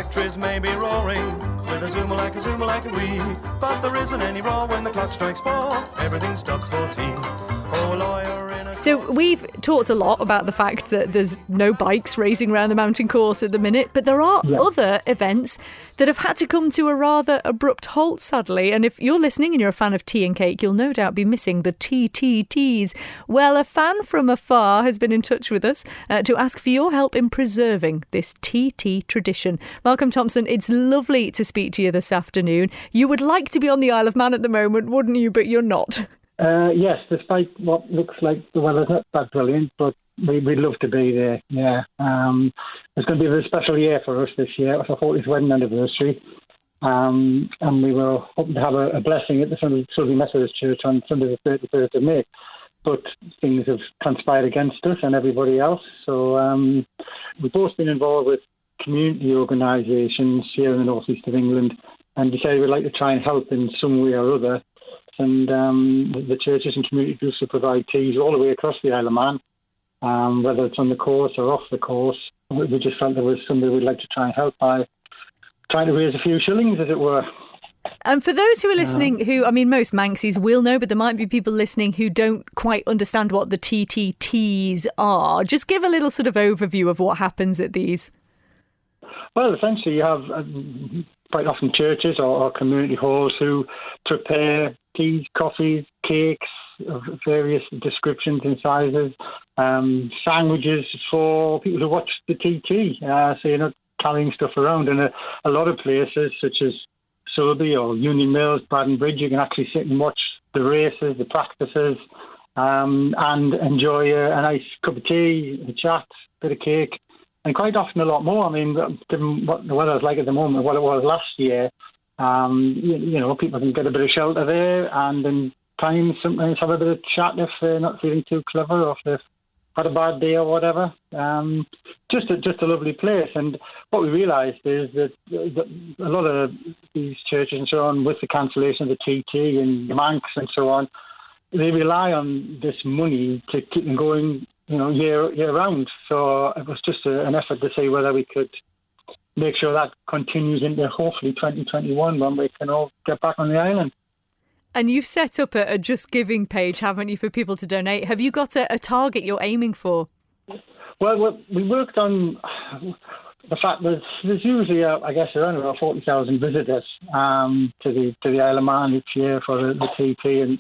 factories may be roaring with a zoomer like a wee, but there isn't any roar when the clock strikes 4. Everything stops for tea. Oh, a lawyer in a... So we've talked a lot about the fact that there's no bikes racing around the mountain course at the minute, but there are other events that have had to come to a rather abrupt halt, sadly. And if you're listening and you're a fan of tea and cake, you'll no doubt be missing the TTTs. Well, a fan from afar has been in touch with us to ask for your help in preserving this TT tradition. Malcolm Thompson, it's lovely to speak to you this afternoon. You would like to be on the Isle of Man at the moment, wouldn't you? But you're not. Yes, despite what looks like the weather's not that brilliant, but we'd love to be there, yeah. It's going to be a very special year for us this year. It's our 40th wedding anniversary, and we were hoping to have a blessing at the Sunday Methodist Church on Sunday the 31st of May, but things have conspired against us and everybody else, so we've both been involved with community organisations here in the northeast of England and decided we'd like to try and help in some way or other. And the churches and community groups will provide teas all the way across the Isle of Man, whether it's on the course or off the course. We just felt there was somebody we'd like to try and help by trying to raise a few shillings, as it were. And for those who are listening who, I mean, most Manxies will know, but there might be people listening who don't quite understand what the TTTs are. Just give a little sort of overview of what happens at these. Well, essentially you have quite often churches or community halls who prepare teas, coffees, cakes of various descriptions and sizes, sandwiches for people who watch the TT. So you're not carrying stuff around. And a lot of places, such as Sulby or Union Mills, Braddon Bridge, you can actually sit and watch the races, the practices, and enjoy a nice cup of tea, a chat, bit of cake, and quite often a lot more. I mean, given what the weather's like at the moment, what it was last year, you know, people can get a bit of shelter there, and in times sometimes have a bit of chat if they're not feeling too clever or if they've had a bad day or whatever. Just a lovely place. And what we realised is that a lot of these churches and so on, with the cancellation of the TT and the Manx and so on, they rely on this money to keep them going, you know, year round. So it was just an effort to see whether we could make sure that continues into hopefully 2021 when we can all get back on the island. And you've set up a Just Giving page, haven't you, for people to donate? Have you got a target you're aiming for? Well, we worked on the fact that there's usually, I guess, around about 40,000 visitors to the Isle of Man each year for the TT and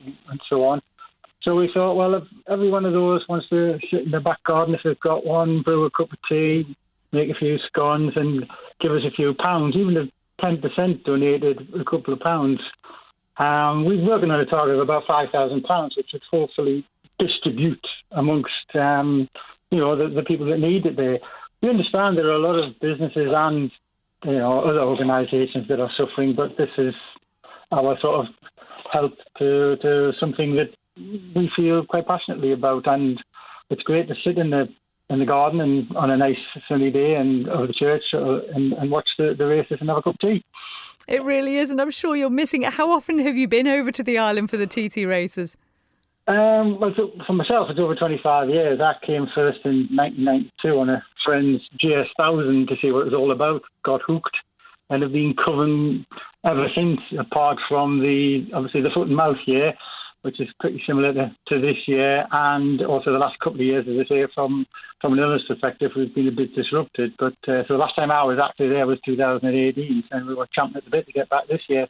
so on. So we thought, well, if every one of those wants to sit in the back garden, if they've got one, brew a cup of tea, make a few scones and give us a few pounds, even if 10% donated a couple of pounds, we're working on a target of about £5,000, which would hopefully distribute amongst, the people that need it there. We understand there are a lot of businesses and, other organisations that are suffering, but this is our sort of help to something that we feel quite passionately about, and it's great to sit in the garden and on a nice sunny day and over the church and watch the races and have a cup of tea. It really is, and I'm sure you're missing it. How often have you been over to the island for the TT races? Well, for myself, it's over 25 years. I came first in 1992 on a friend's GS1000 to see what it was all about, got hooked, and have been covering ever since, apart from obviously the foot and mouth year, which is pretty similar to this year, and also the last couple of years, as I say, from an illness perspective, we've been a bit disrupted. But so the last time I was actually there was 2018, and we were champing at the bit to get back this year.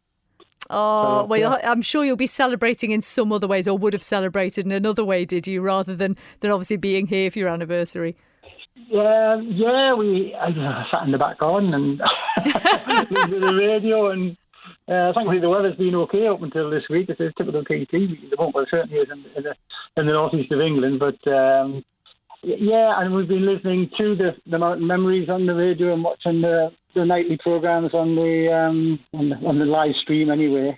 Oh, so, well, yeah. I'm sure you'll be celebrating in some other ways, or would have celebrated in another way, did you, rather than obviously being here for your anniversary? Yeah, I sat in the back garden and listened to the radio, and thankfully the weather's been okay up until this week. It's a typical TT week at the moment, well, it certainly is in the northeast of England, but and we've been listening to the Mountain Memories on the radio and watching the nightly programmes on the live stream anyway.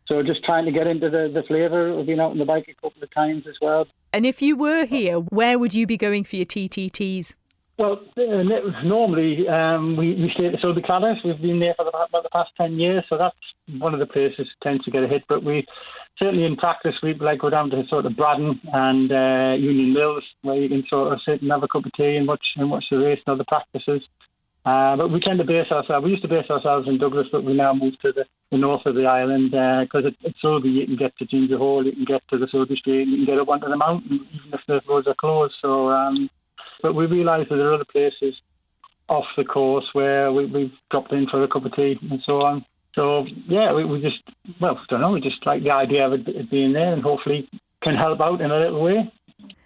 So just trying to get into the flavour. We've been out on the bike a couple of times as well. And if you were here, where would you be going for your TTTs? Well, normally we stay at the Sulby Cladders. We've been there for about the past 10 years, so that's one of the places that tends to get a hit. But we certainly in practice, we'd like go down to sort of Braddon and Union Mills, where you can sort of sit and have a cup of tea and watch the race and other practices. But we tend to base ourselves. We used to base ourselves in Douglas, but we now moved to the north of the island because at Soulby you can get to Ginger Hole, you can get to the Soulby Street, and you can get up onto the mountain even if the roads are closed. So, but we realised that there are other places off the course where we've dropped in for a cup of tea and so on. So yeah, we just don't know. We just like the idea of it being there, and hopefully can help out in a little way.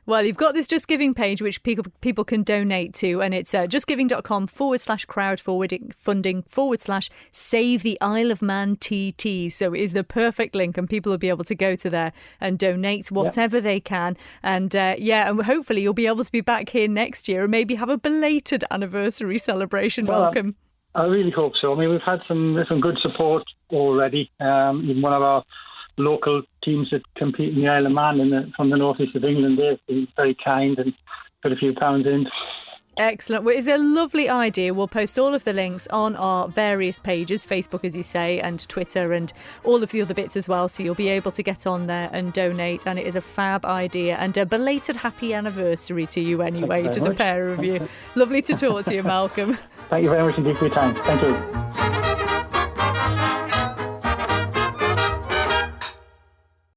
Well, you've got this Just Giving page which people can donate to, and it's justgiving.com/crowdfunding/Save the Isle of Man TT. So it is the perfect link, and people will be able to go to there and donate whatever they can. And and hopefully you'll be able to be back here next year and maybe have a belated anniversary celebration. Welcome. I really hope so. I mean, we've had some good support already. Even one of our local teams that compete in the Isle of Man from the northeast of England, they've been very kind and put a few pounds in. Excellent. Well, it's a lovely idea. We'll post all of the links on our various pages, Facebook, as you say, and Twitter, and all of the other bits as well. So you'll be able to get on there and donate. And it is a fab idea, and a belated happy anniversary to you anyway, to the pair of you. Lovely to talk to you, Malcolm. Thank you very much indeed for your time. Thank you.